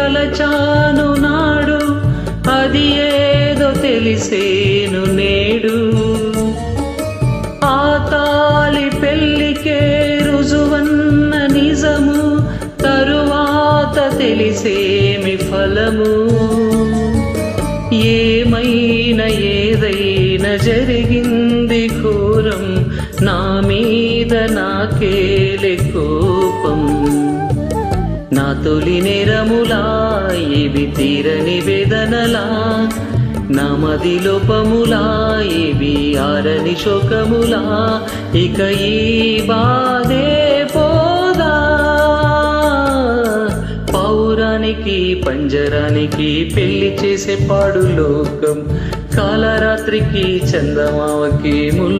తలచాను నాడు అది ఏదో తెలిసేను నేడు. ఆ తాళి పెళ్ళికే రుజువన్న నిజము తరువాత తెలిసేమి ఫలము. ఏమైనా ఏదైనా జరిగింది ఘోరం, నా మీద నాకేలే కోపం. నా తొలి నేరములా ఇవి తీరని వేదనలా, నా మది లోపములా ఇవి ఆరని శోకములా. ఇక ఈ బాధే పోదా, పౌరానికి పంజరానికి పెళ్లి చేసే పాడు లోకం. కాలరాత్రికి చందమావకి